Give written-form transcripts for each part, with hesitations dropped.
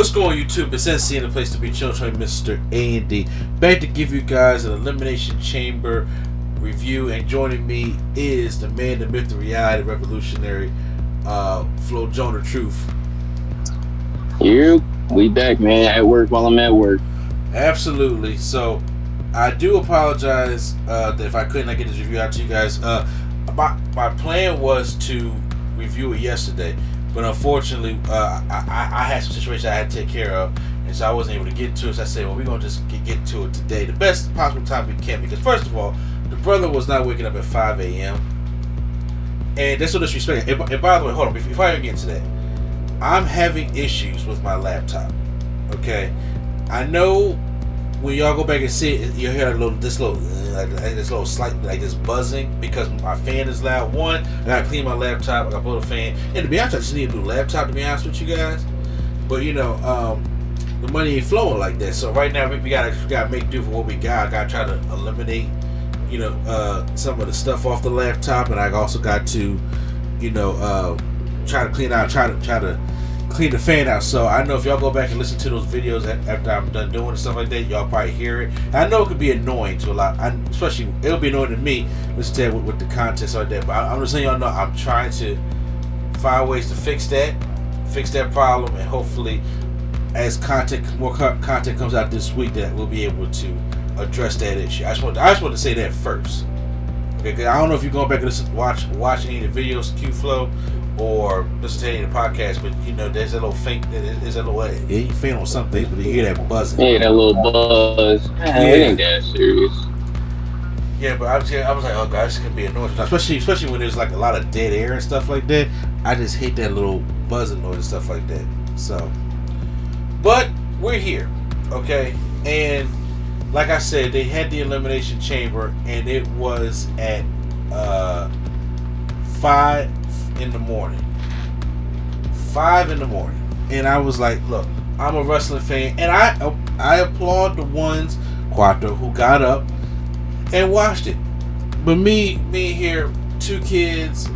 What's going on, YouTube? It's NC, the place to be. Children, Mr. A&D. Back to give you guys an Elimination Chamber review, and joining me is the man, the myth, the reality, revolutionary, Flo Jonah Truth. We back, man. At work while I'm at work. Absolutely. So, I do apologize that if I could not get this review out to you guys. My plan was to review it yesterday, but unfortunately, I had some situations I had to take care of, and so I wasn't able to get to it. So I said, well, we're going to just get to it today, the best possible time we can, because first of all, the brother was not waking up at 5 a.m., and that's so disrespectful. And by the way, hold on, before I even get into that, I'm having issues with my laptop, okay? I know when y'all go back and see it, you'll hear this little slight, like this buzzing, because my fan is loud. One, I gotta clean my laptop, I gotta put a fan, and to be honest, I just need a new laptop, to be honest with you guys. But you know, the money ain't flowing like that, so right now we gotta make do for what we got. I gotta try to eliminate, you know, some of the stuff off the laptop, and I also got to, you know, try to clean the fan out. So I know if y'all go back and listen to those videos after I'm done doing and stuff like that, y'all probably hear it. And I know it could be annoying to a lot, especially it'll be annoying to me listen to it with the content like that. But I'm just letting y'all know I'm trying to find ways to fix that problem, and hopefully as more content comes out this week, that we'll be able to address that issue. I just want to say that first. Okay, 'cause I don't know if you're going back and watch any of the videos, Q-Flow, or listen to any of the podcast, but you know, there's a little faint, there's a little, you faint on some things, but you hear that buzzing. Yeah, that little buzz. Yeah. It ain't that serious. Yeah, but I was like, oh god, this can be annoying, especially when there's like a lot of dead air and stuff like that. I just hate that little buzzing noise and stuff like that. So, but we're here, okay? And like I said, they had the Elimination Chamber, and it was at 5 in the morning. 5 in the morning. And I was like, look, I'm a wrestling fan, and I applaud the ones, Quattro, who got up and watched it. But me here, 2 kids,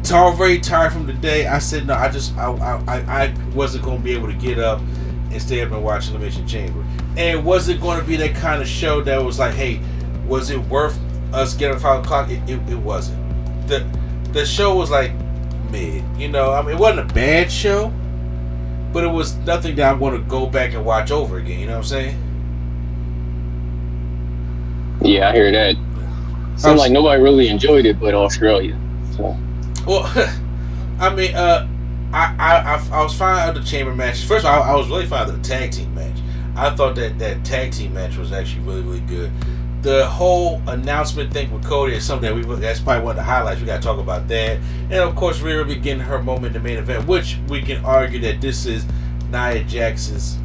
already tired from the day, I said no, I wasn't going to be able to get up and stay up and watch Elimination Chamber. And was it going to be that kind of show that was like, hey, was it worth us getting at 5 o'clock? It wasn't. The show was like mid, you know. I mean, it wasn't a bad show, but it was nothing that I'm going to go back and watch over again. You know what I'm saying? Yeah, I hear that. Seems like nobody really enjoyed it, but Australia. So. Well, I mean, I was fine of the chamber match. First of all, I was really fine of the tag team match. I thought that tag team match was actually really, really good. The whole announcement thing with Cody is something that's probably one of the highlights. We got to talk about that. And of course, Rhea be getting her moment in the main event, which we can argue that this is Nia Jax's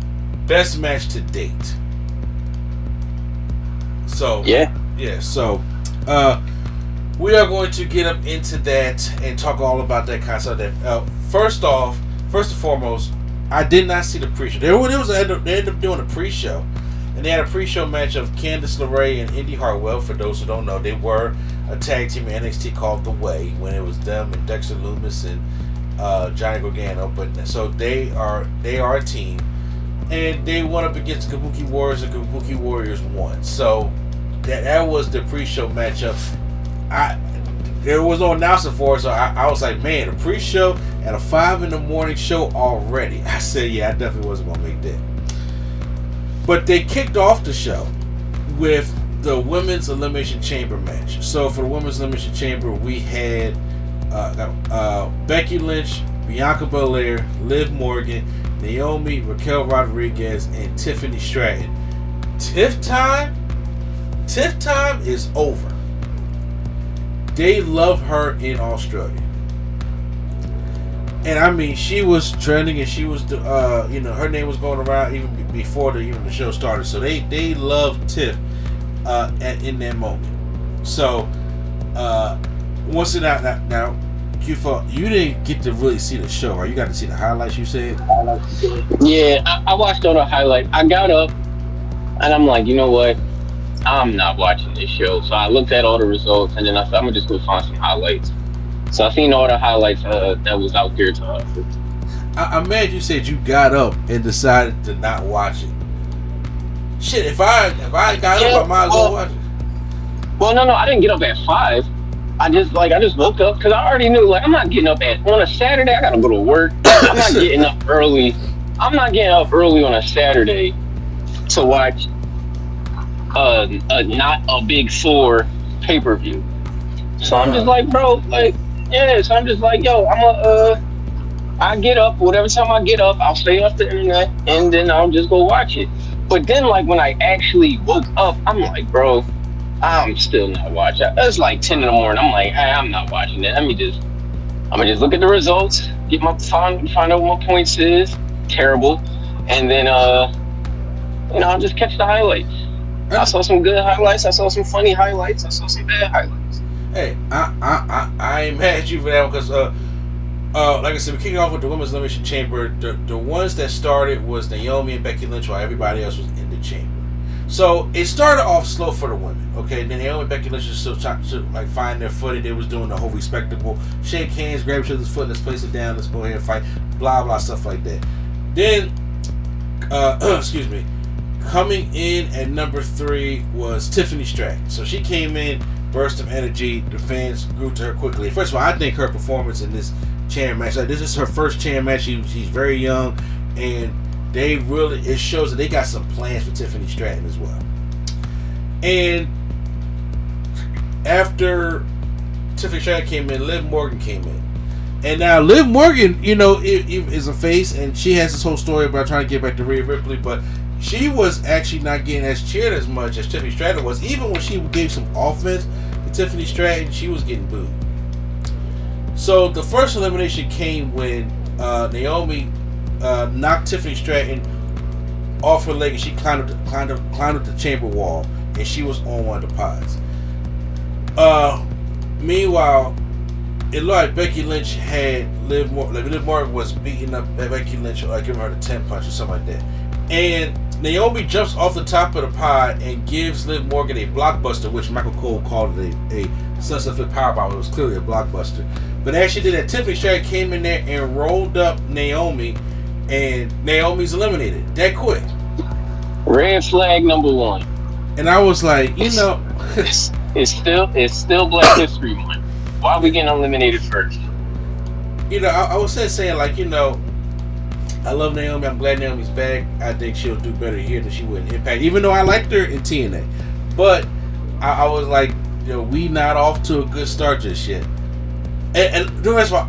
best match to date. So yeah. So we are going to get up into that and talk all about that kind of stuff. First and foremost, I did not see the pre-show. They ended up doing a pre-show. And they had a pre-show match of Candice LeRae and Indy Hartwell. For those who don't know, they were a tag team in NXT called The Way, when it was them and Dexter Lumis and Johnny Gargano. But so they are a team, and they went up against Kabuki Warriors, and Kabuki Warriors won. So that was the pre-show matchup. There was no announcer for it, so I was like, man, a pre-show at a 5 in the morning show already. I said, yeah, I definitely wasn't gonna make that. But they kicked off the show with the Women's Elimination Chamber match. So for the Women's Elimination Chamber, we had Becky Lynch, Bianca Belair, Liv Morgan, Naomi, Raquel Rodriguez, and Tiffany Stratton. Tiff time is over. They love her in Australia. And I mean, she was trending, and she was, you know, her name was going around even before the show started. So they loved Tiff in that moment. So once it out now, Q4, you didn't get to really see the show, right? You got to see the highlights. You said. Yeah, I watched all the highlights. I got up, and I'm like, you know what? I'm not watching this show. So I looked at all the results, and then I said, I'm gonna just go find some highlights. So I seen all the highlights that was out there to us. I'm mad you said you got up and decided to not watch it. Shit, if I got up, I might as well watch it. Well, no, I didn't get up at 5. I just woke up because I already knew, like, I'm not getting up on a Saturday. I gotta go to work. I'm not getting up early. I'm not getting up early on a Saturday to watch not a big 4 pay-per-view. So I'm just like, bro, like, yeah. So I'm just like, yo, I get up whatever time I get up. I'll stay off the internet and then I'll just go watch it. But then, like, when I actually woke up, I'm like, bro, I'm still not watching. It's like 10 in the morning. I'm like, hey, I'm not watching it. I'm gonna just look at the results, find out what my points is. Terrible, and then I'll just catch the highlights. I saw some good highlights. I saw some funny highlights. I saw some bad highlights. Hey, I ain't mad at you for that one because like I said, we're kicking off with the Women's Elimination Chamber. The ones that started was Naomi and Becky Lynch, while everybody else was in the chamber. So it started off slow for the women, okay? Then Naomi and Becky Lynch was still trying to like find their footing. They was doing the whole respectable shake hands, grab each other's foot, let's place it down, let's go ahead and fight, blah blah stuff like that. Then, excuse me, coming in at number 3 was Tiffany Stratton. So she came in, burst of energy. The fans grew to her quickly. First of all, I think her performance in this chain match, like, this is her first chain match. She's very young, and it shows that they got some plans for Tiffany Stratton as well. And after Tiffany Stratton came in, Liv Morgan came in. And now Liv Morgan, is a face, and she has this whole story about trying to get back to Rhea Ripley, but she was actually not getting as cheered as much as Tiffany Stratton was. Even when she gave some offense to Tiffany Stratton, she was getting booed. So the first elimination came when Naomi knocked Tiffany Stratton off her leg, and she climbed up the chamber wall, and she was on one of the pods. Meanwhile, it looked like Becky Lynch had Liv Morgan was beating up Becky Lynch, like giving her the 10 punch or something like that. And Naomi jumps off the top of the pod and gives Liv Morgan a blockbuster, which Michael Cole called it a sunset flip powerbomb. It was clearly a blockbuster. But as she did that, Tiffany Stratton came in there and rolled up Naomi, and Naomi's eliminated that quick. Red flag number 1. And I was like, it's still Black History Month. Why are we getting eliminated first? I was saying, like, I love Naomi. I'm glad Naomi's back. I think she'll do better here than she would in Impact, even though I liked her in TNA. But I was like, we not off to a good start just yet. And the rest of all,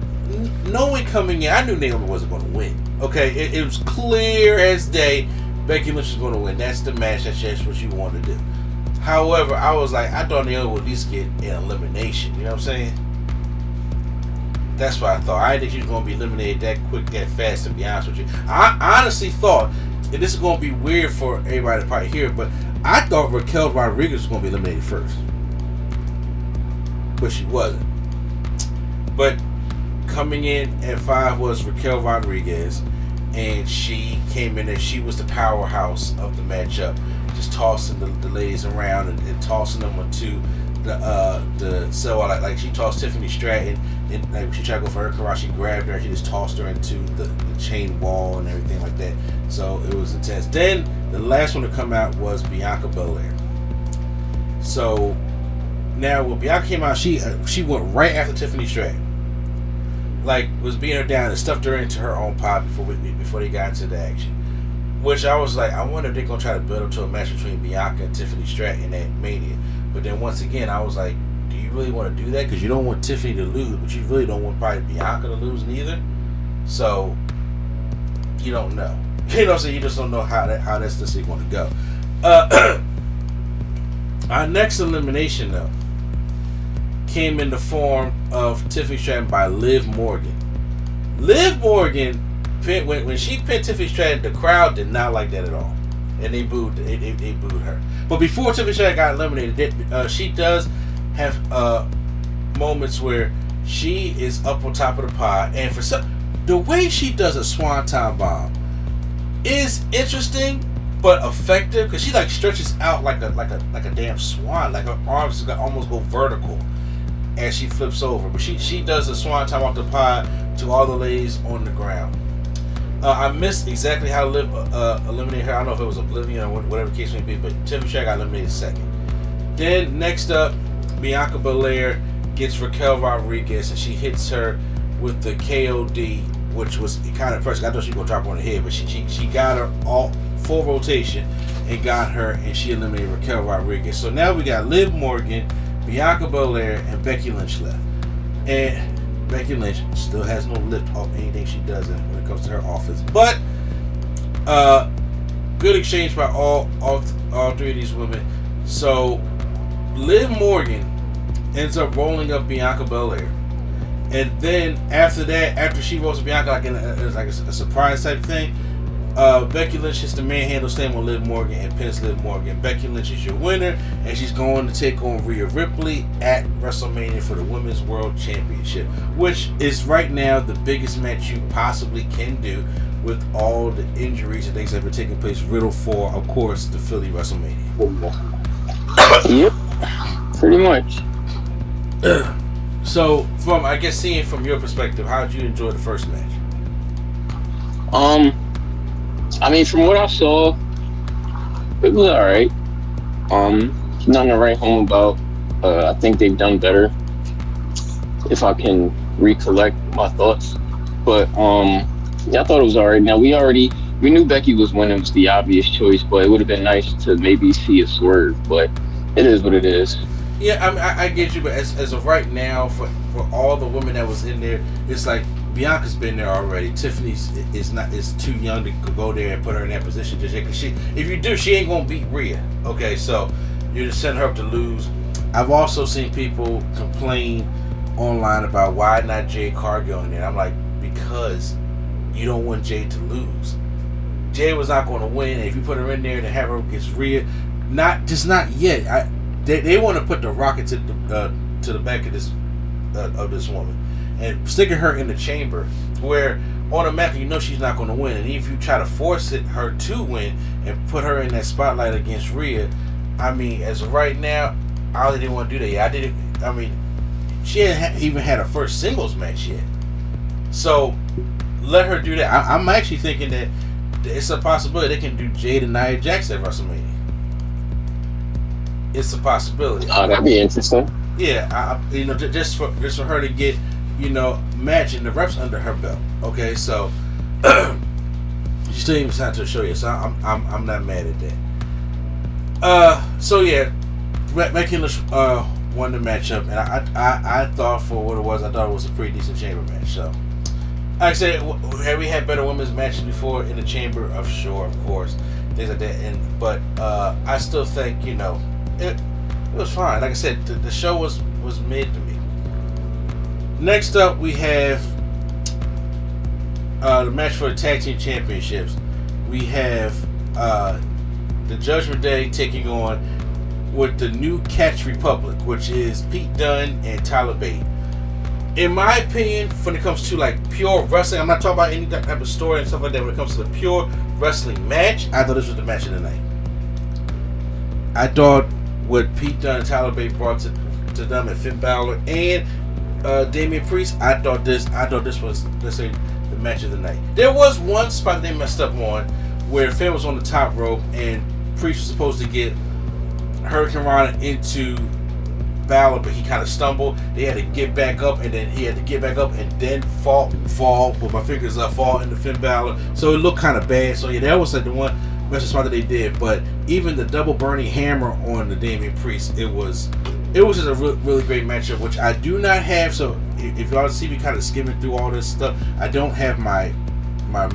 knowing coming in, I knew Naomi wasn't going to win. Okay, it was clear as day Becky Lynch was going to win. That's the match. That's just what you want to do. However, I was like, I thought Naomi would at least get an elimination. You know what I'm saying? That's what I thought. I didn't think she was going to be eliminated that quick, that fast, to be honest with you. I honestly thought, and this is going to be weird for everybody to probably hear, but I thought Raquel Rodriguez was going to be eliminated first. But she wasn't. But coming in at 5 was Raquel Rodriguez, and she came in and she was the powerhouse of the matchup, just tossing the ladies around and tossing them into so like she tossed Tiffany Stratton, and like she tried to go for her karate, she grabbed her, she just tossed her into the chain wall and everything like that. So it was intense. Then the last one to come out was Bianca Belair. So now when Bianca came out, she went right after Tiffany Stratton. Like, was beating her down and stuffed her into her own pod before they got into the action. Which I was like, I wonder if they're going to try to build up to a match between Bianca and Tiffany Stratton at Mania. But then once again, I was like, do you really want to do that? Because you don't want Tiffany to lose, but you really don't want probably Bianca to lose neither. So, you don't know. You know what I'm saying? You just don't know how that's this thing going to go. Our next elimination, though, came in the form of Tiffany Stratton by Liv Morgan. Liv Morgan, when she pinned Tiffany Stratton, the crowd did not like that at all, and they booed her. But before Tiffany Stratton got eliminated, she does have moments where she is up on top of the pod, and the way she does a swanton bomb is interesting but effective, because she like stretches out like a damn swan, like her arms almost go vertical as she flips over. But she does a swanton off the pod to all the ladies on the ground. I missed exactly how Liv eliminated her. I don't know if it was Oblivion or whatever the case may be, but Tiffany Stratton got eliminated second. Then next up, Bianca Belair gets Raquel Rodriguez, and she hits her with the KOD, which was kind of impressive. I thought she was going to drop her on the head, but she got her all full rotation and got her, and she eliminated Raquel Rodriguez. So now we got Liv Morgan, Bianca Belair, and Becky Lynch left. And Becky Lynch still has no lift off anything she does when it comes to her offense. But good exchange by all three of these women. So Liv Morgan ends up rolling up Bianca Belair. And then after that, after she rolls up Bianca, it was like a surprise type thing, Becky Lynch hits the manhandle slam on Liv Morgan and pins Liv Morgan. Becky Lynch is your winner, and she's going to take on Rhea Ripley at WrestleMania for the Women's World Championship, which is right now the biggest match you possibly can do with all the injuries and things that have been taking place, riddled for, of course, the Philly WrestleMania. Yep, pretty much. So, seeing from your perspective, how did you enjoy the first match? I mean, from what I saw, it was alright. Nothing to write home about. I think they've done better, if I can recollect my thoughts. But yeah, I thought it was alright. Now we knew Becky was winning, it was the obvious choice, but it would have been nice to maybe see a swerve. But it is what it is. Yeah, I mean, I get you, but as of right now, for all the women that was in there, it's like Bianca's been there already. Tiffany is too young to go there and put her in that position just yet. Because if you do, she ain't gonna beat Rhea. Okay, so you're just setting her up to lose. I've also seen people complain online about why not Jade Cargill in there. I'm like, because you don't want Jade to lose. Jade was not going to win, and if you put her in there to have her against Rhea, not yet. They want to put the rocket to the back of this woman and sticking her in the chamber where automatically you know she's not going to win. And if you try to force her to win and put her in that spotlight against Rhea, I mean, as of right now, I didn't want to do that yet. I mean, she hadn't even had her first singles match yet. So let her do that. I'm actually thinking that it's a possibility they can do Jade and Nia Jax at WrestleMania. It's a possibility. Oh, that'd be interesting. Yeah, just for her to get, match and the reps under her belt. Okay, so she still even signed to a show yet, so I'm not mad at that. So yeah, Becky Lynch won the matchup, and I thought for what it was, I thought it was a pretty decent chamber match. So, like I said, have we had better women's matches before in the chamber? Of course, things like that. But I still think it was fine. Like I said, the show was mid to me. Next up, we have the match for the Tag Team Championships. We have the Judgment Day taking on with the New Catch Republic, which is Pete Dunne and Tyler Bate. In my opinion, when it comes to like pure wrestling, I'm not talking about any type of story and stuff like that. When it comes to the pure wrestling match, I thought this was the match of the night. I thought what Pete Dunne and Tyler Bate brought to them and Finn Balor and Damian Priest, I thought this was, let's say, the match of the night. There was one spot they messed up on where Finn was on the top rope and Priest was supposed to get Hurricane Rana into Balor, but he kind of stumbled. They had to get back up, and then he had to get back up and then fall with my fingers up, fall into Finn Balor. So it looked kind of bad. So yeah, that was like the one message spot that they did. But even the double burning hammer on the Damian Priest, it was just a really great matchup, which I do not have. So if y'all see me kind of skimming through all this stuff, I don't have my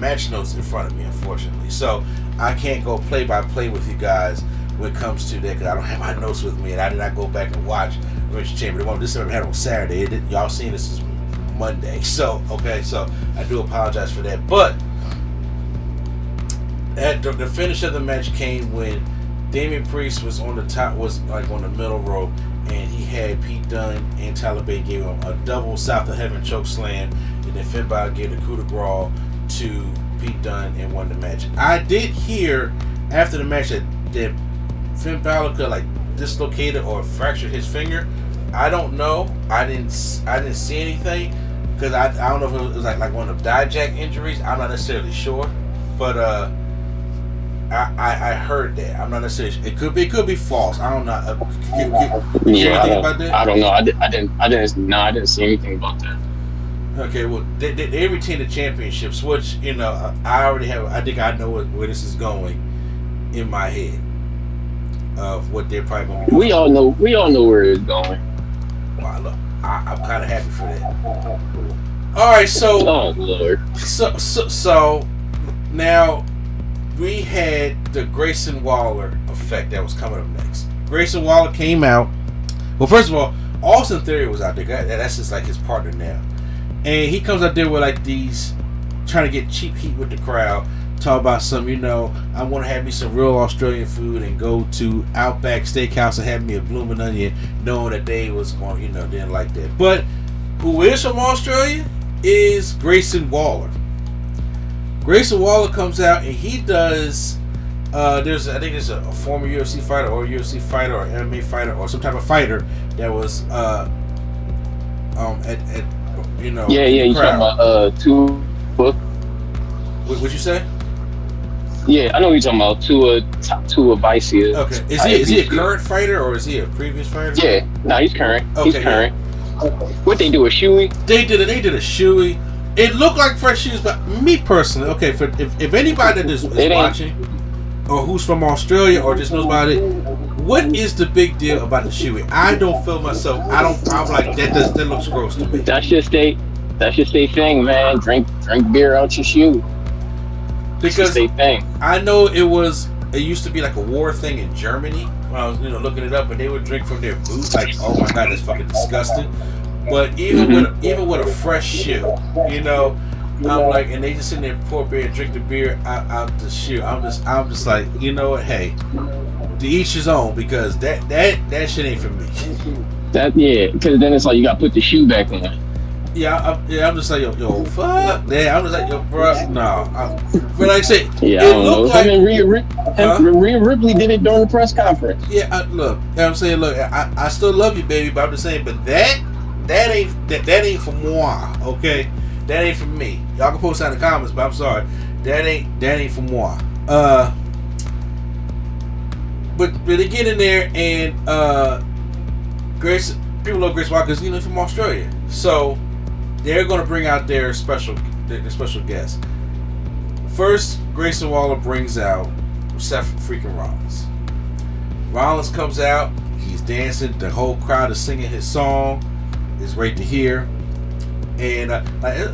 match notes in front of me, unfortunately. So I can't go play by play with you guys when it comes to that, because I don't have my notes with me, and I did not go back and watch Rich Chamber. This I had on Saturday. Y'all seen this is Monday. So okay, so I do apologize for that. But at the finish of the match came when Damian Priest was on the top, was like on the middle row, and he had Pete Dunne and Tyler Bate gave him a double South of Heaven choke slam, and then Finn Balor gave the coup de grace to Pete Dunne and won the match. I did hear after the match that Finn Balor could like dislocated or fractured his finger. I don't know. I didn't see anything, because I don't know if it was like one of the Dijak injuries. I'm not necessarily sure, but I heard that. I'm not necessarily. It could be false. I don't know. About that? I don't know. I didn't see anything about that. Okay, well, they retained the championships, which I already have. I think I know where this is going in my head of what they're probably going to do. We all know where it's going. Wow, look, I'm kind of happy for that. All right, so oh Lord, so now we had the Grayson Waller effect that was coming up next. Grayson Waller came out. Well, first of all, Austin Theory was out there. That's just like his partner now. And he comes out there with like these, trying to get cheap heat with the crowd. Talk about some, I want to have me some real Australian food and go to Outback Steakhouse and have me a blooming onion, knowing that they was going, didn't like that. But who is from Australia is Grayson Waller. Grayson Waller comes out and he does. I think there's a former UFC fighter or a UFC fighter or MMA fighter or some type of fighter that was Yeah, you talking about Tues? What'd you say? Yeah, I know you're talking about Tua Vicia. Okay, is he a current fighter or is he a previous fighter? Yeah, no, he's current. Okay, he's current. Yeah. What they do, a shoey? They did a shoey. It looked like fresh shoes, but me personally, okay, if anybody that is watching or who's from Australia or just knows about it, what is the big deal about the shoey? I don't feel myself. I'm like that looks gross to me. That's just they thing, man. Drink beer out your shoe. Because I know it used to be like a war thing in Germany when I was looking it up, and they would drink from their boots. Like, oh my god, that's fucking disgusting. But even with a fresh shoe, I'm like, and they just sit there and pour beer and drink the beer out the shoe. I'm just like, you know what? Hey, to each his own, because that shit ain't for me. Because then it's like you got to put the shoe back on. Yeah, I'm just like, yo, fuck. Yeah, I'm just like, yo, bro, no. But like I said, it looked like Rhea Ripley did it during the press conference. Yeah, look, I'm saying, look, I still love you, baby, but I'm just saying, but that ain't for moi, okay? That ain't for me. Y'all can post that in the comments, but I'm sorry, that ain't for moi. But they get in there and people love Grace Waller because he's from Australia, so they're going to bring out their special guest. First, Grayson Waller brings out Seth freaking Rollins. Rollins comes out, he's dancing, the whole crowd is singing his song. It's great to hear. And I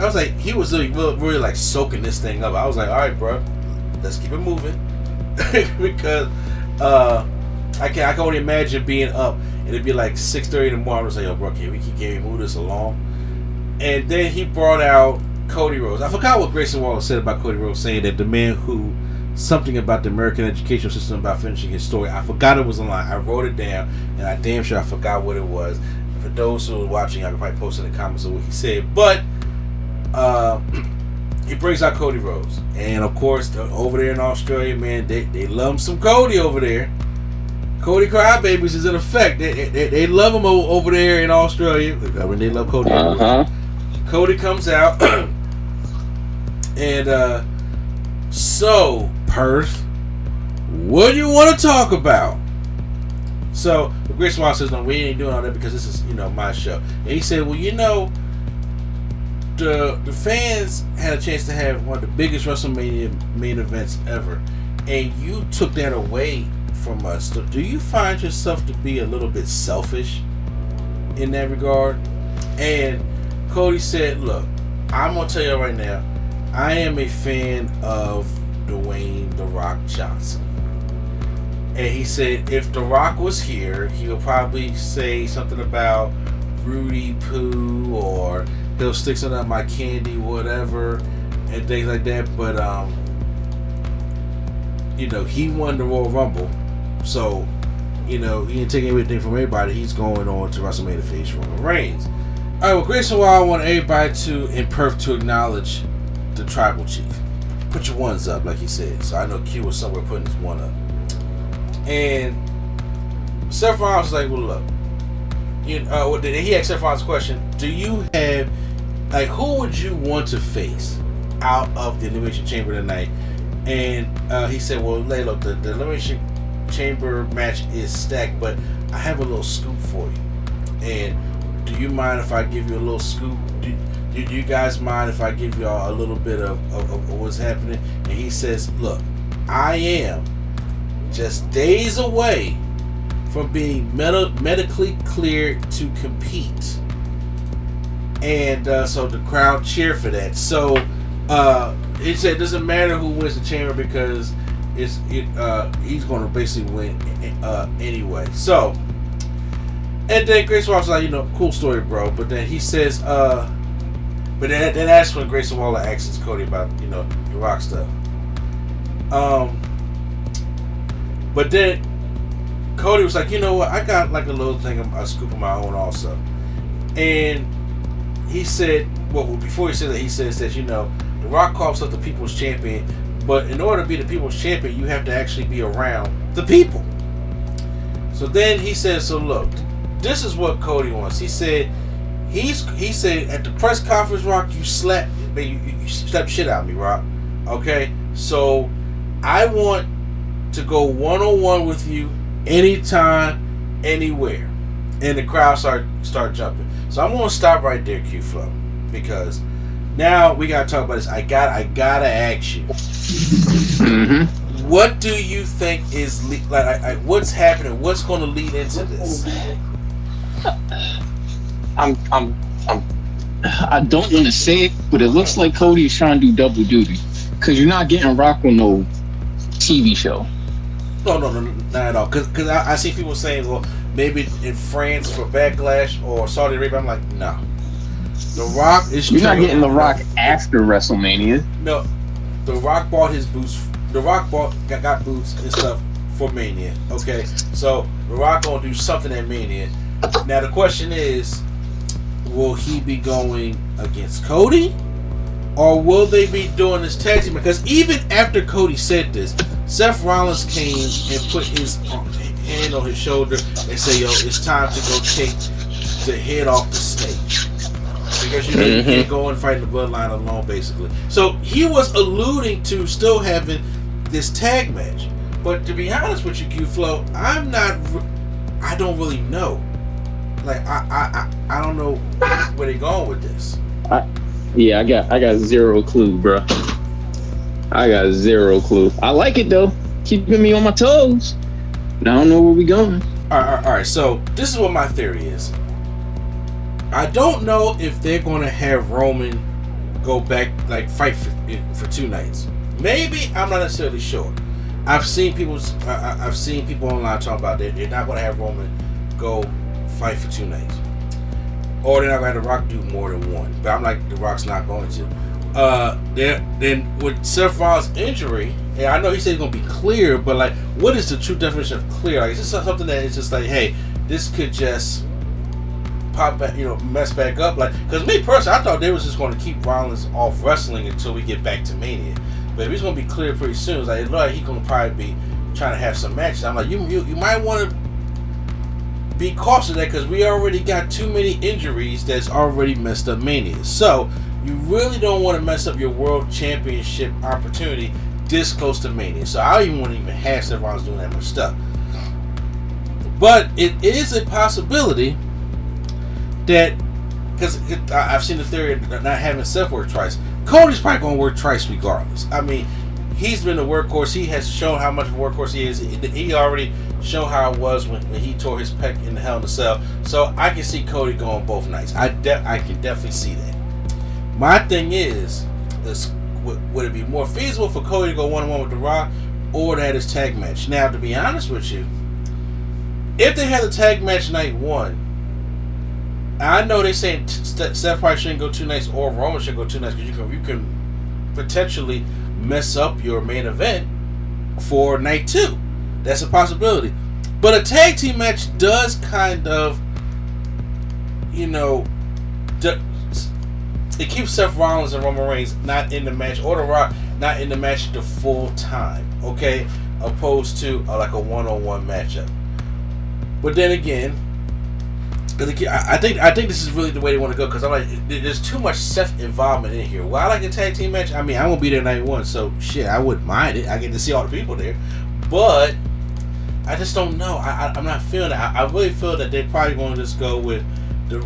was like, he was really like soaking this thing up. I was like, all right, bro, let's keep it moving. Because I can only imagine being up and it'd be like 6:30 in the morning. I was like, yo, bro, can we move this along? And then he brought out Cody Rhodes. I forgot what Grayson Waller said about Cody Rhodes, saying that the man who something about the American educational system about finishing his story. I forgot it was a line. I wrote it down, and I damn sure I forgot what it was. For those who are watching, I could probably post in the comments of what he said. But he brings out Cody Rhodes, and of course, over there in Australia, man, they love some Cody over there. Cody Crybabies is in effect. They love him over there in Australia. I mean, they love Cody. Cody comes out, and so Perth, what do you want to talk about? So Grace Waller says, no, we ain't doing all that because this is my show. And he said, well, the fans had a chance to have one of the biggest WrestleMania main events ever, and you took that away from us. So do you find yourself to be a little bit selfish in that regard? And Cody said, look, I'm going to tell you right now, I am a fan of Dwayne "The Rock" Johnson. And he said if The Rock was here, he would probably say something about Rudy Poo, or he'll stick something on my candy, whatever, and things like that. But, he won the Royal Rumble. So, he didn't take everything from everybody. He's going on to WrestleMania to face Roman Reigns. Alright, well, Grayson Waller, I want everybody in Perth to acknowledge the tribal chief. Put your ones up, like he said. So I know Q was somewhere putting his one up. And Seth Rollins was like, well, look. He asked Seth Rollins a question. Do you have like, who would you want to face out of the Elimination Chamber tonight? And he said, well, Laylo, the Elimination Chamber match is stacked, but I have a little scoop for you. And do you mind if I give you a little scoop? Do you guys mind if I give y'all a little bit of what's happening? And he says, look, I am just days away from being medically cleared to compete. And so the crowd cheered for that. So he said it doesn't matter who wins the chamber because he's going to basically win anyway. So, and then Grayson Waller was like, cool story, bro. But then he says, but then that's when Grayson Waller asks Cody about, the Rock stuff. But then Cody was like, you know what? I got like a little thing, a scoop of my own also. And he said, well, before he said that, he says that, The Rock calls himself the People's Champion, but in order to be the People's Champion, you have to actually be around the people. So then he says, so look, this is what Cody wants. He said, he said at the press conference, Rock, you slapped shit out of me, Rock. Okay? So I want to go one-on-one with you anytime, anywhere. And the crowd start jumping. So I'm gonna stop right there, Q-Flow, because now we gotta talk about this. I gotta ask you, what do you think is what's happening? What's gonna lead into this? I don't want to say it, but it looks like Cody is trying to do double duty because you're not getting Rock on no TV show. No, not at all. Because I see people saying, well, maybe in France for Backlash or Saudi Arabia. I'm like, no. The Rock is. You're not getting The Rock after WrestleMania. No, The Rock bought his boots. The Rock got boots and stuff for Mania. Okay, so The Rock gonna do something at Mania. Now the question is, will he be going against Cody, or will they be doing this tag team? Because even after Cody said this, Seth Rollins came and put his hand on his shoulder and said, yo, it's time to go take the head off the snake. Because you can't go and fight the bloodline alone, basically. So he was alluding to still having this tag match. But to be honest with you, Q-Flow, I don't really know. Like, I don't know where they're going with this. I got zero clue, bro. I got zero clue. I like it though, keeping me on my toes. I don't know where we going. All right. So this is what my theory is. I don't know if they're going to have Roman go back, like fight for 2 nights. Maybe, I'm not necessarily sure. I've seen people online talking about that they're not going to have Roman go fight for 2 nights, or they're not going to have The Rock do more than one. But I'm like, The Rock's not going to. Then with Seth Rollins' injury, and I know he said he's gonna be clear, but like, what is the true definition of clear? Like, is this something that is just like, hey, this could just pop back, mess back up? Like, because me personally, I thought they was just going to keep Rollins off wrestling until we get back to Mania. But if he's gonna be clear pretty soon, it's like, it looks like he's gonna probably be trying to have some matches. I'm like, you might want to be cautious of that, because we already got too many injuries that's already messed up Mania. So you really don't want to mess up your World Championship opportunity this close to Mania. So I don't even want to have Seth Rollins doing that much stuff. But it is a possibility that, because I've seen the theory of not having Seth work twice. Cody's probably going to work twice regardless. I mean, he's been a workhorse. He has shown how much of a workhorse he is. He already showed how it was when he tore his pec in the Hell in a Cell. So I can see Cody going both nights. I can definitely see that. My thing is, would it be more feasible for Cody to go one-on-one with The Rock, or to have his tag match? Now, to be honest with you, if they had the tag match night 1, I know they're saying Seth probably shouldn't go 2 nights, or Roman should go 2 nights, because you can potentially mess up your main event for night 2. That's a possibility. But a tag team match does kind of, it keeps Seth Rollins and Roman Reigns not in the match, or The Rock not in the match the full time, okay? Opposed to like a one-on-one matchup. But then again, Because I think this is really the way they want to go. Because I'm like, there's too much Seth involvement in here. Well, I like a tag team match. I mean, I won't be there night one, so shit, I wouldn't mind it. I get to see all the people there, but I just don't know. I'm not feeling it. I really feel that they're probably going to just go with the.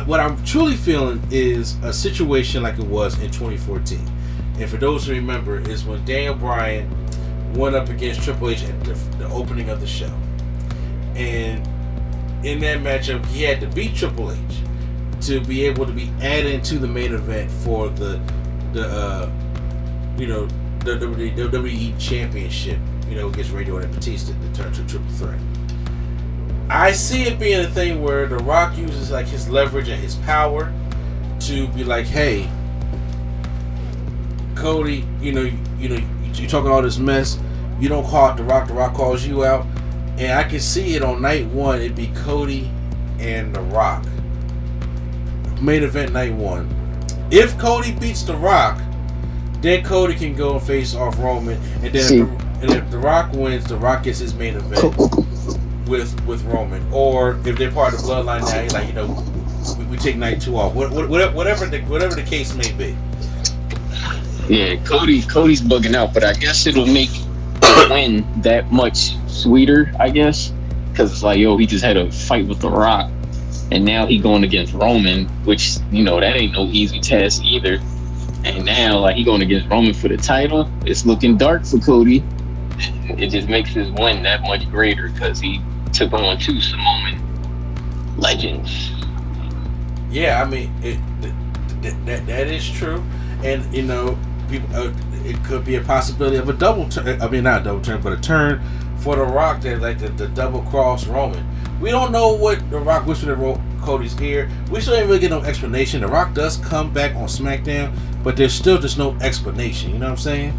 What I'm truly feeling is a situation like it was in 2014. And for those who remember, is when Daniel Bryan went up against Triple H at the opening of the show, and in that matchup, he had to beat Triple H to be able to be added into the main event for the WWE Championship. Against Randy Orton and Batista to turn to a triple threat. I see it being a thing where The Rock uses like his leverage and his power to be like, hey, Cody, you're talking all this mess. You don't call out The Rock. The Rock calls you out. And I can see it on night one. It'd be Cody and The Rock. Main event night one. If Cody beats The Rock, then Cody can go and face off Roman. And then if The Rock wins, The Rock gets his main event with Roman. Or if they're part of the bloodline now, you're like, we take night two off. Whatever the case may be. Yeah, Cody's bugging out, but I guess it'll make the win that much sweeter, I guess, because it's like, he just had a fight with The Rock, and now he going against Roman, which that ain't no easy task either. And now like he going against Roman for the title. It's looking dark for Cody. It just makes his win that much greater because he took on two Samoan legends. Yeah, I mean that is true, and people. It could be a possibility of a double turn. I mean, not a double turn, but a turn for The Rock that like the double cross Roman. We don't know what The Rock whispered in Cody's ear. We still ain't really get no explanation. The Rock does come back on SmackDown, but there's still just no explanation. You know what I'm saying?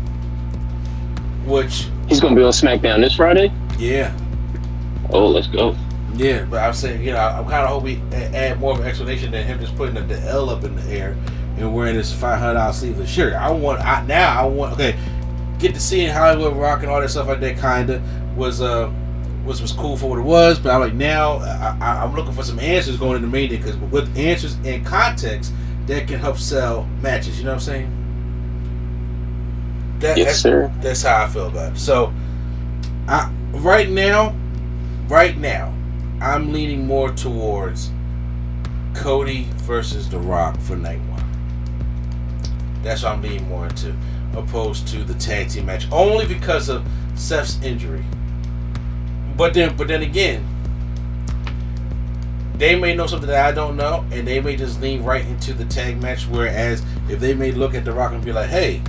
Which he's gonna be on SmackDown this Friday. Yeah. Oh, let's go. Yeah, but I'm saying, I'm kind of hoping we add more of an explanation than him just putting the L up in the air and wearing this $500 sleeveless shirt. I want get to see Hollywood Rock and all that stuff like that. Kinda was cool for what it was, but I'm like now I'm looking for some answers going into main day because with answers and context that can help sell matches. You know what I'm saying? Yes, sir. That's how I feel about it. So, right now, I'm leaning more towards Cody versus The Rock for night one. That's what I'm leaning more into, opposed to the tag team match, only because of Seth's injury. But then again, they may know something that I don't know, and they may just lean right into the tag match. Whereas if they may look at The Rock and be like, "Hey,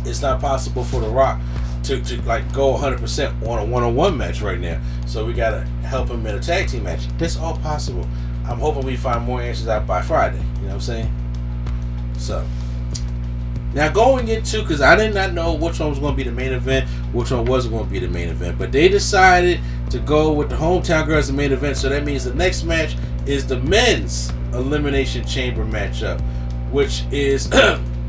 it's not possible for The Rock to like go 100% on a one-on-one match right now, so we gotta help him in a tag team match." That's all possible. I'm hoping we find more answers out by Friday. You know what I'm saying? So now going into, because I did not know which one was going to be the main event, which one wasn't going to be the main event, but they decided to go with the hometown girl as the main event. So that means the next match is the men's Elimination Chamber matchup, which is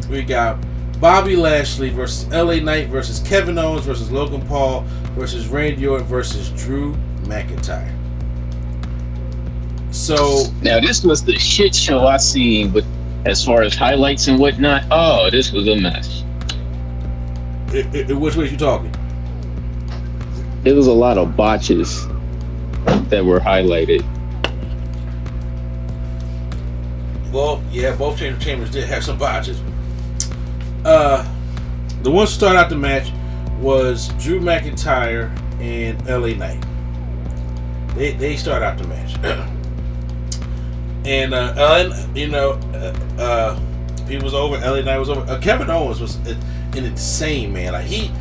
we got Bobby Lashley versus LA Knight versus Kevin Owens versus Logan Paul versus Randy Orton versus Drew McIntyre. So now this was the shit show I seen, but as far as highlights and whatnot, oh, this was a mess. Which way you talking? There was a lot of botches that were highlighted. Well, yeah, both chambers did have some botches. The one to start out the match was Drew McIntyre and LA Knight. They start out the match. And he was over. LA Knight was over. Kevin Owens was an insane man. Like he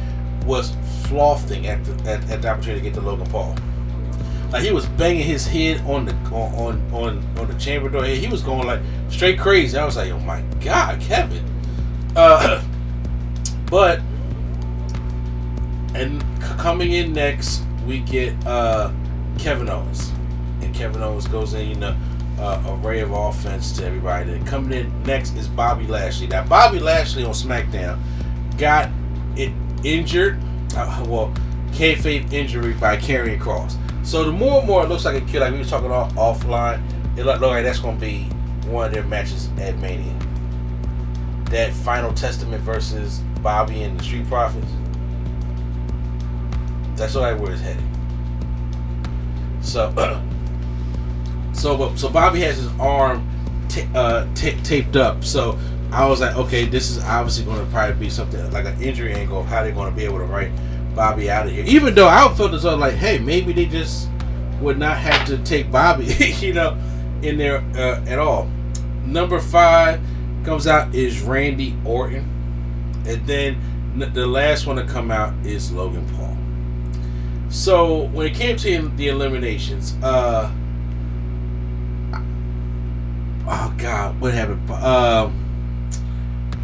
was flossing at the opportunity to get to Logan Paul. Like he was banging his head on the chamber door. He was going like straight crazy. I was like, oh my god, Kevin. But and coming in next, we get Kevin Owens, and Kevin Owens goes in, array of offense to everybody. Then coming in next is Bobby Lashley. Now Bobby Lashley on SmackDown injured, kayfabe injury by Karrion Kross. So the more and more it looks like a kid, like we were talking offline, it look like that's going to be one of their matches at Mania. That Final Testament versus Bobby and the Street Profits. That's like where it's headed. So, so Bobby has his arm taped up. So I was like, okay, this is obviously going to probably be something like an injury angle of how they're going to be able to write Bobby out of here. Even though I felt as though like, hey, maybe they just would not have to take Bobby, you know, in there at all. Number 5 comes out is Randy Orton, and then the last one to come out is Logan Paul. So when it came to the eliminations, oh God, what happened?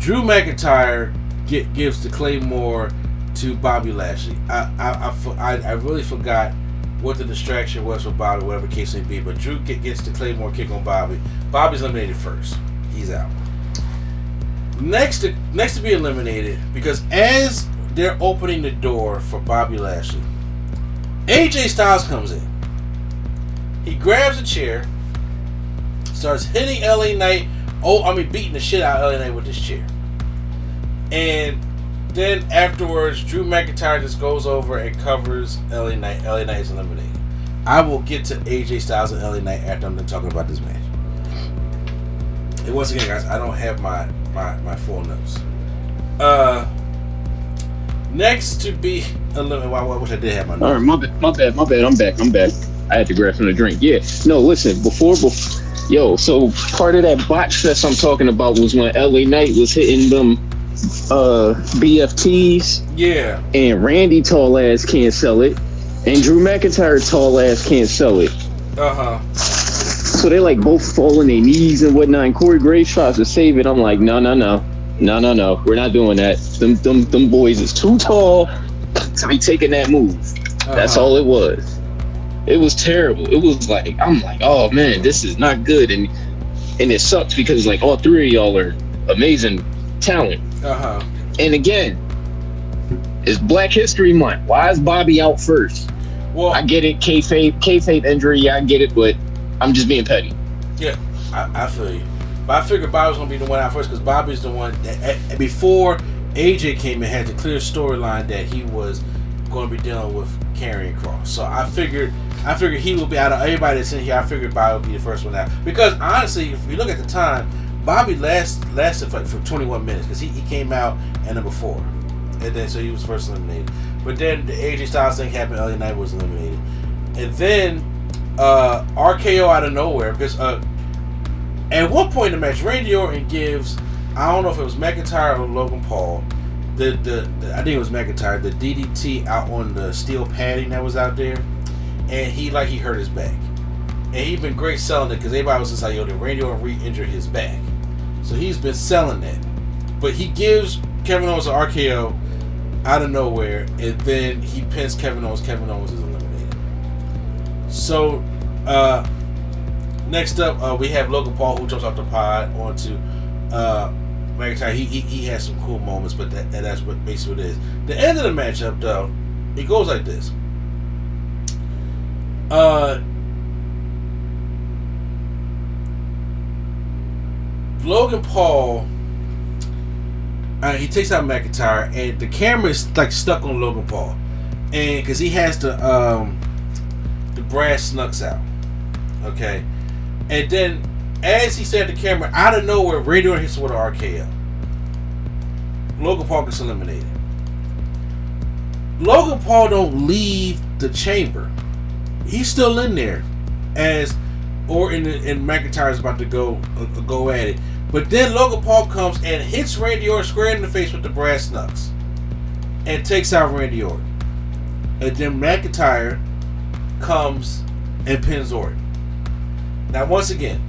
Drew McIntyre gives the Claymore to Bobby Lashley. I really forgot what the distraction was for Bobby, whatever the case may be. But Drew gets the Claymore kick on Bobby. Bobby's eliminated first. He's out. Next to be eliminated, because as they're opening the door for Bobby Lashley, AJ Styles comes in. He grabs a chair, starts hitting LA Knight. Beating the shit out of LA Knight with this chair. And then afterwards, Drew McIntyre just goes over and covers LA Knight. LA Knight is eliminated. I will get to AJ Styles and LA Knight after I'm done talking about this match. And once again, guys, I don't have my full notes. Next to be eliminated. I wish I did have my notes. All right, my bad. I'm back. I had to grab some to drink. Yeah. No, listen. Before. Yo, so part of that botch fest I'm talking about was when LA Knight was hitting them BFTs. Yeah. And Randy tall ass can't sell it. And Drew McIntyre tall ass can't sell it. So they like both fall on their knees and whatnot, and Corey Graves tries to save it. I'm like, no. We're not doing that. Them boys is too tall to be taking that move. That's all it was. It was terrible. It was like, I'm like, oh man, this is not good. And it sucks because like all three of y'all are amazing talent. And again, it's Black History Month. Why is Bobby out first? Well, I get it, kayfabe injury, yeah, I get it, but I'm just being petty. Yeah, I feel you. But I figured Bobby was going to be the one out first because Bobby's the one that, before AJ came in, had the clear storyline that he was going to be dealing with Karrion Kross. So I figured he will be out of everybody that's in here. I figured Bobby would be the first one out. Because honestly, if you look at the time, Bobby lasted for 21 minutes because he came out at number 4. And then so he was first eliminated. But then the AJ Styles thing happened, LA Knight was eliminated. And then RKO out of nowhere because at one point in the match, Randy Orton gives, I don't know if it was McIntyre or Logan Paul, I think it was McIntyre, the DDT out on the steel padding that was out there, and he hurt his back. And he's been great selling it because everybody was just like, yo, did Randy Orton re-injure his back? So he's been selling that. But he gives Kevin Owens an RKO out of nowhere, and then he pins Kevin Owens. Kevin Owens is eliminated. So, next up, we have Logan Paul, who jumps off the pod onto McIntyre. He has some cool moments, but that's what basically what it is. The end of the matchup, though, it goes like this. Logan Paul, he takes out McIntyre, and the camera is like stuck on Logan Paul, and because he has the brass knucks out, okay, and then as he stared at the camera, out of nowhere, Randy Orton hits with an RKO. Logan Paul gets eliminated. Logan Paul don't leave the chamber. He's still in there as Orton and McIntyre is about to go at it. But then Logan Paul comes and hits Randy Orton square in the face with the brass knucks and takes out Randy Orton. And then McIntyre comes and pins Orton. Now, once again,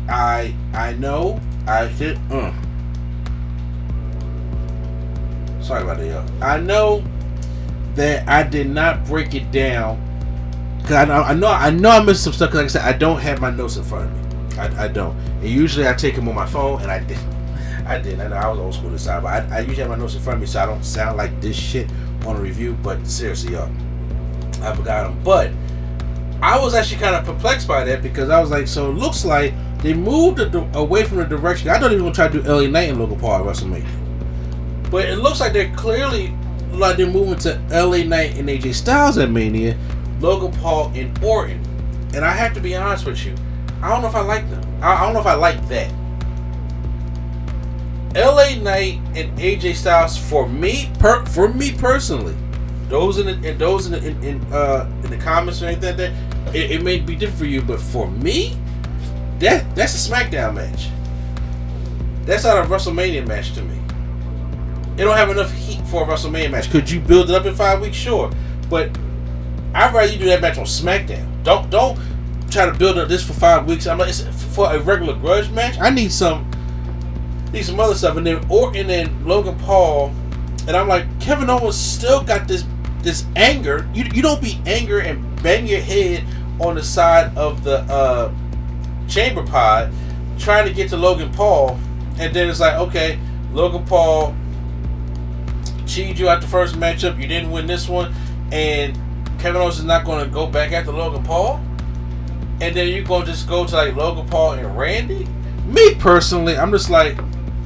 I know I hit. Sorry about that, y'all. I know that I did not break it down because I know I missed some stuff. Because like I said, I don't have my notes in front of me. I don't. And usually I take them on my phone, and I didn't. I know I was old school this time, but I usually have my notes in front of me so I don't sound like this shit on a review. But seriously, y'all, I forgot them. But I was actually kind of perplexed by that because I was like, so it looks like they moved away from the direction. I thought they were going to try to do LA Knight and Logan Paul at WrestleMania. But it looks like they're clearly like they're moving to LA Knight and AJ Styles at Mania, Logan Paul and Orton. And I have to be honest with you, I don't know if I like them. I don't know if I like that. LA Knight and AJ Styles for me personally. Those in the comments or anything like that, it may be different for you, but for me, that's a SmackDown match. That's not a WrestleMania match to me. It don't have enough heat for a WrestleMania match. Could you build it up in 5 weeks? Sure, but I'd rather you do that match on SmackDown. Don't try to build up this for 5 weeks. I'm like, for a regular grudge match, I need some other stuff. And then Orton and Logan Paul, and I'm like, Kevin Owens still got this anger. You don't be angry and bang your head on the side of the chamber pod trying to get to Logan Paul, and then it's like, okay, Logan Paul cheated you out the first matchup, you didn't win this one, and Kevin Owens is not going to go back after Logan Paul, and then you're going to just go to like Logan Paul and Randy. Me personally, I'm just like,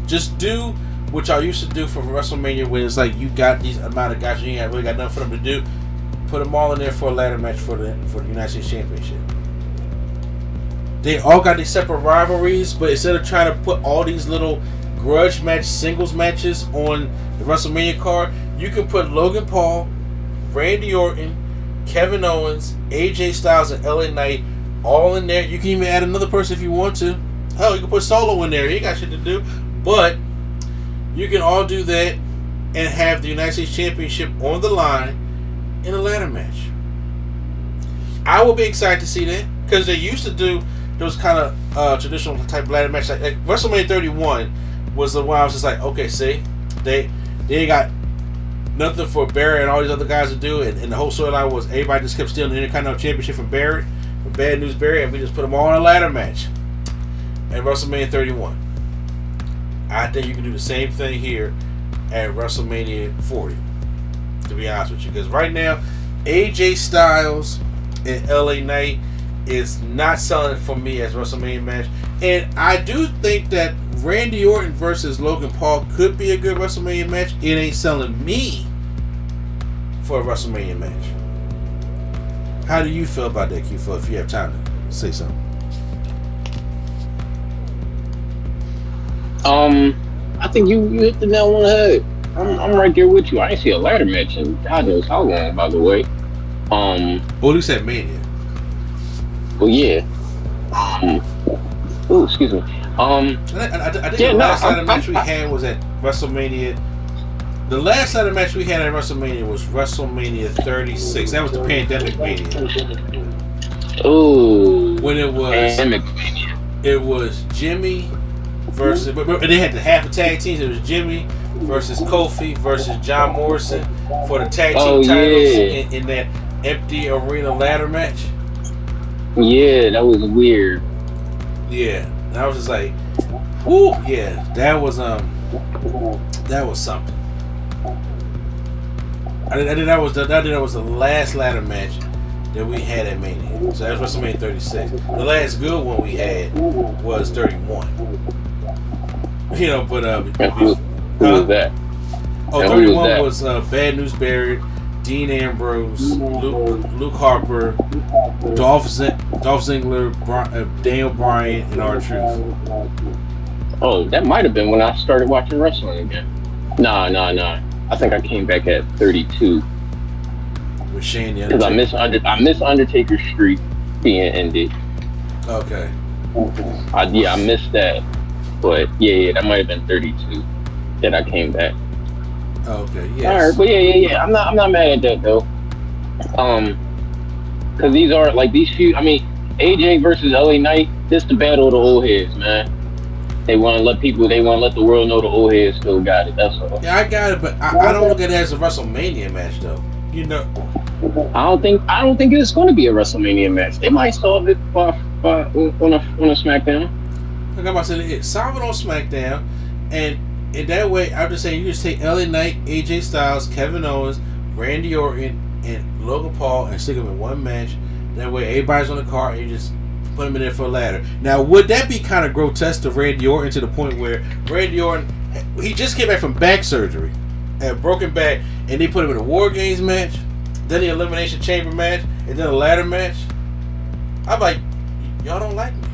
just do what y'all used to do for WrestleMania, when it's like you got these amount of guys, you ain't really got nothing for them to do. Put them all in there for a ladder match for the United States Championship. They all got these separate rivalries, but instead of trying to put all these little grudge match singles matches on the WrestleMania card, you can put Logan Paul, Randy Orton, Kevin Owens, AJ Styles, and LA Knight all in there. You can even add another person if you want to. Hell, you can put Solo in there. He ain't got shit to do. But you can all do that and have the United States Championship on the line in a ladder match. I will be excited to see that, because they used to do those kind of traditional type ladder match. Like WrestleMania 31 was the one I was just like, okay, see, they ain't got nothing for Barrett and all these other guys to do, and the whole storyline was everybody just kept stealing the Intercontinental Championship from Barrett, from Bad News Barrett, and we just put them all in a ladder match at WrestleMania 31. I think you can do the same thing here at WrestleMania 40, to be honest with you, because right now AJ Styles and LA Knight is not selling it for me as WrestleMania match, and I do think that Randy Orton versus Logan Paul could be a good WrestleMania match. It ain't selling me for a WrestleMania match. How do you feel about that, Q4, if you have time to say something? I think you hit the nail on the head. I'm right there with you. I ain't see a ladder match in God knows how long, by the way. Well, at least at Mania. Well, yeah. Oh, excuse me. I think the last ladder match we had was at WrestleMania. The last ladder match we had at WrestleMania was WrestleMania 36. That was the Pandemic Mania. Oh. When it was Jimmy versus, but they had the half the tag teams. It was Jimmy versus Kofi versus John Morrison for the tag team titles in that empty arena ladder match. Yeah, that was weird. Yeah, and I was just like, whoo, yeah, that was something. I think that was the last ladder match that we had at Mania. So that was WrestleMania 36. The last good one we had was 31. You know, but who was that? Oh, 31 was Bad News Barrett, Dean Ambrose, Luke Harper, Dolph Ziggler, Daniel Bryan, and R-Truth. Oh, that might have been when I started watching wrestling again. Nah. I think I came back at 32. With Shane the Because Undertaker. I miss Undertaker's streak being ended. Okay. I missed that. But yeah, that might have been 32 that I came back. Okay, yes. Alright, but yeah. I'm not mad at that though. Because these are like these few. I mean, AJ versus LA Knight. This the battle of the old heads, man. They want to let the world know the old heads still got it. That's all. Yeah, I got it, but I don't look at it as a WrestleMania match though. You know, I don't think it's going to be a WrestleMania match. They might solve it on a SmackDown. Like I said, solve it on SmackDown, and in that way, I'm just saying you just take LA Knight, AJ Styles, Kevin Owens, Randy Orton, and Logan Paul, and stick them in one match That way, everybody's on the card, and you just put them in there for a ladder. Now, would that be kind of grotesque to Randy Orton to the point where Randy Orton, he just came back from back surgery, had a broken back, and they put him in a War Games match, then the Elimination Chamber match, and then a ladder match? I'm like, y'all don't like me.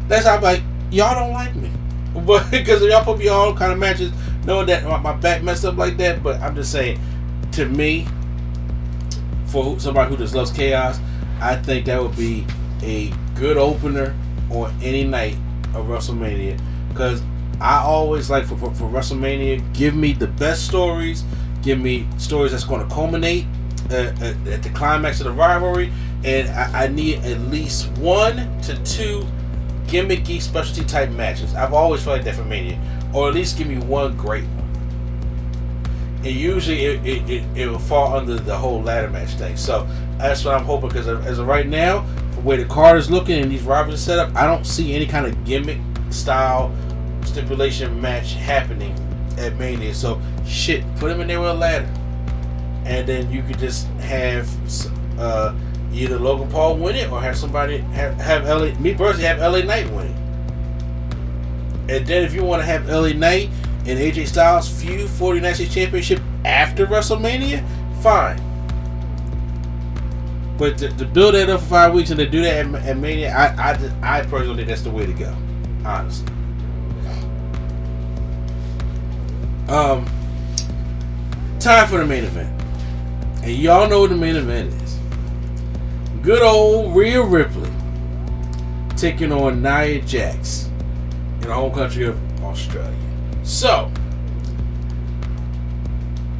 That's how I'm like, y'all don't like me. But because y'all put me all kind of matches, knowing that my back messed up like that. But I'm just saying, to me, for somebody who just loves chaos, I think that would be a good opener on any night of WrestleMania. Because I always like for WrestleMania, give me the best stories, give me stories that's going to culminate at the climax of the rivalry, and I need at least 1 to 2 gimmicky specialty type matches. I've always felt like that for Mania, or at least give me one great one. And usually it will fall under the whole ladder match thing. So that's what I'm hoping, because as of right now, the way the card is looking and these rivalries set up, I don't see any kind of gimmick style stipulation match happening at Mania. So shit, put them in there with a ladder, and then you could just have either Logan Paul win it, or have somebody have me personally have LA Knight win it. And then if you want to have LA Knight and AJ Styles feud for the United States Championship after WrestleMania, fine. But to build that up for 5 weeks and to do that at Mania, I personally think that's the way to go. Honestly. Time for the main event. And y'all know what the main event is. Good old Rhea Ripley taking on Nia Jax in the home country of Australia. So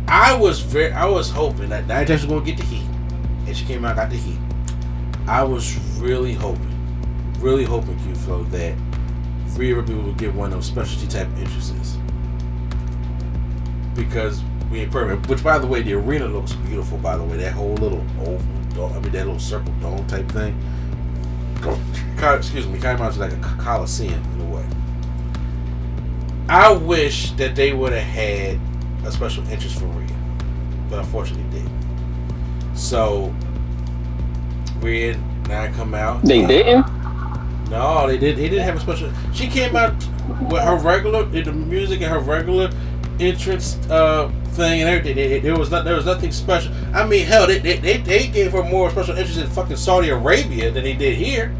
I was hoping that Nia Jax was going to get the heat, and she came out and got the heat. I was really hoping, Q-Flow, that Rhea Ripley would get one of those specialty type entrances, because we ain't perfect. Which, by the way, the arena looks beautiful. By the way, that whole little oval. That little circle dome type thing. Excuse me, kind of reminds me like a Coliseum in a way. I wish that they would have had a special interest for Rhea, but unfortunately they didn't. So Rhea now come out. They didn't? No, they didn't. They didn't have a special. She came out with her regular, the music and her regular entrance thing and everything. There was nothing special. I mean, hell, they gave her more special interest in fucking Saudi Arabia than they did here.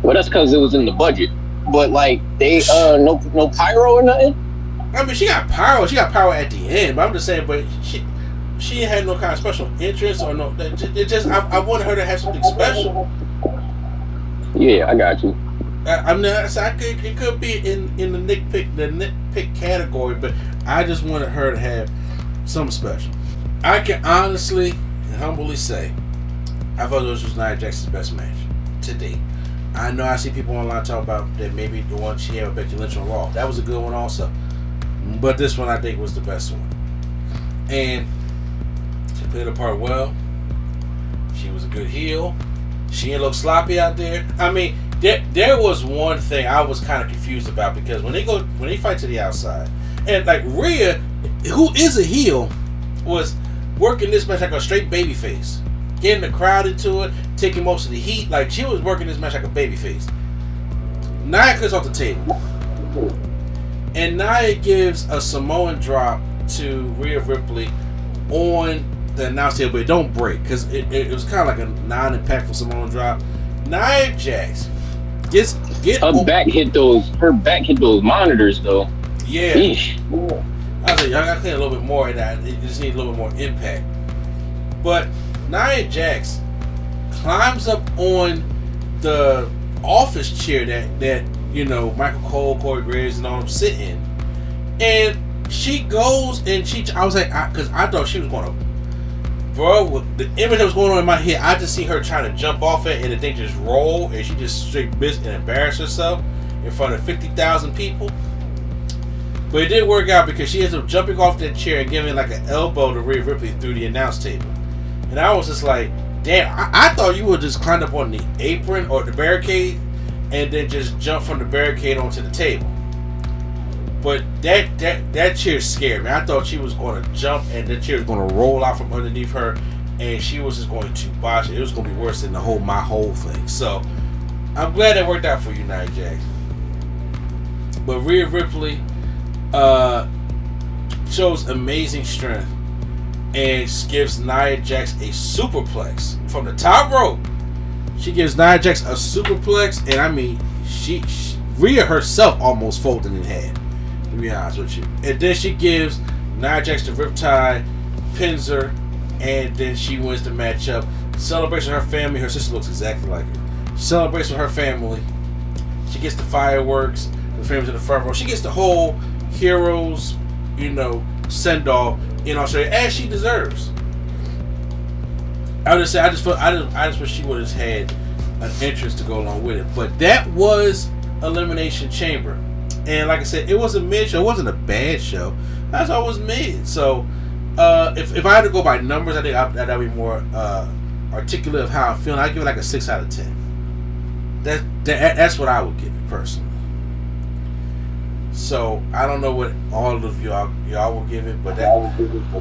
Well, that's because it was in the budget. But like, they no pyro or nothing. I mean, she got pyro. She got pyro at the end. But I'm just saying, but she had no kind of special interest or no. It just I wanted her to have something special. Yeah, I got you. I mean, it could be in the nitpick category, but I just wanted her to have something special. I can honestly and humbly say, I thought this was Nia Jax's best match to date. I know I see people online talk about that maybe the one she had with Becky Lynch on Raw. That was a good one also, but this one I think was the best one. And she played her part well. She was a good heel. She didn't look sloppy out there. I mean, there was one thing I was kind of confused about, because when they fight to the outside, and like Rhea, who is a heel, was working this match like a straight babyface, getting the crowd into it, taking most of the heat. Like, she was working this match like a babyface. Nia cuts off the table, and Nia gives a Samoan drop to Rhea Ripley on the announce table, but it don't break, because it was kind of like a non-impactful Samoan drop. Nia Jax her back hit those monitors though. Yeah. Eesh. I was like, y'all gotta clean a little bit more of that. It just needs a little bit more impact. But Nia Jax climbs up on the office chair that Michael Cole, Corey Graves, and all them sit in, and she goes and I was like, because I thought she was gonna. Bro, with the image that was going on in my head, I just see her trying to jump off it and the thing just roll, and she just straight missed and embarrassed herself in front of 50,000 people. But it didn't work out, because she ends up jumping off that chair and giving like an elbow to Rhea Ripley through the announce table. And I was just like, damn, I thought you would just climb up on the apron or the barricade and then just jump from the barricade onto the table. But that chair scared me. I thought she was going to jump and the chair was going to roll out from underneath her and she was just going to botch it. It was going to be worse than my whole thing. So I'm glad that worked out for you, Nia Jax. But Rhea Ripley shows amazing strength and gives Nia Jax a superplex from the top rope. She gives Nia Jax a superplex, and I mean, Rhea herself almost folded in half, to be honest with you. And then she gives Nia Jax the riptide, pins her, and then she wins the matchup. Celebrates with her family. Her sister looks exactly like her. Celebrates with her family. She gets the fireworks. The family's in the front row. She gets the whole heroes, send off in Australia, as she deserves. I would just say, I just wish she would have had an entrance to go along with it. But that was Elimination Chamber, and like I said, it was a mid show. It wasn't a bad show. That's all it was mid. So, if I had to go by numbers, I think that'd be more articulate of how I'm feeling. I'd give it like a 6 out of 10. That's what I would give it personally. So I don't know what all of y'all will give it, but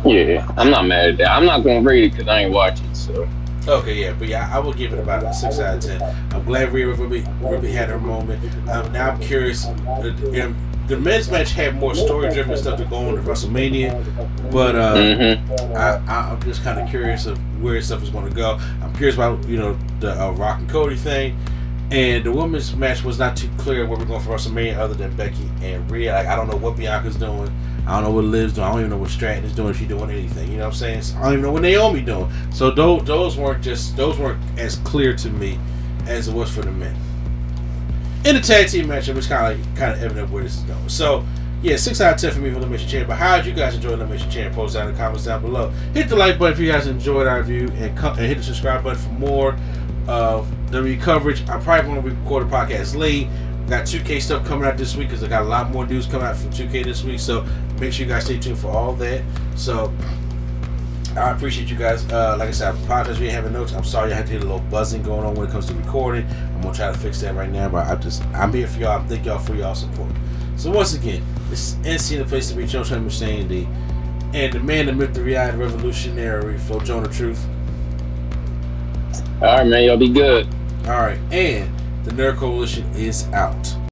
yeah, I'm not mad at that. I'm not gonna rate it because I ain't watching. So okay, yeah, but yeah, I will give it about a 6 out of 10. I'm glad Rhea Ripley had her moment. Now I'm curious. The men's match had more story-driven stuff to go on to WrestleMania, but I'm just kind of curious of where stuff is going to go. I'm curious about the Rock and Cody thing. And the women's match was not too clear where we're going for WrestleMania other than Becky and Rhea. Like, I don't know what Bianca's doing. I don't know what Liv's doing. I don't even know what Stratton is doing if she's doing anything. You know what I'm saying? So I don't even know what Naomi doing. So those weren't as clear to me as it was for the men. In the tag team match, it was kind of evident where this is going. So yeah, 6 out of 10 for me for Elimination Chamber. But how did you guys enjoy Elimination Chamber? Post down in the comments down below. Hit the like button if you guys enjoyed our review, and hit the subscribe button for more WWE coverage. I probably want to record a podcast late. Got 2K stuff coming out this week because I got a lot more news coming out from 2K this week. So make sure you guys stay tuned for all that. So I appreciate you guys. Like I said, I apologize if you having notes. I'm sorry I had to hit a little buzzing going on when it comes to recording. I'm gonna try to fix that right now. But I'm here for y'all. I thank y'all for y'all support. So once again, this is NC, the place to be. Joe Sandy, and the man, the myth, the reality, revolutionary, Flo Jonah Truth. all right, man, y'all be good. All right, and the Nerd Coalition is out.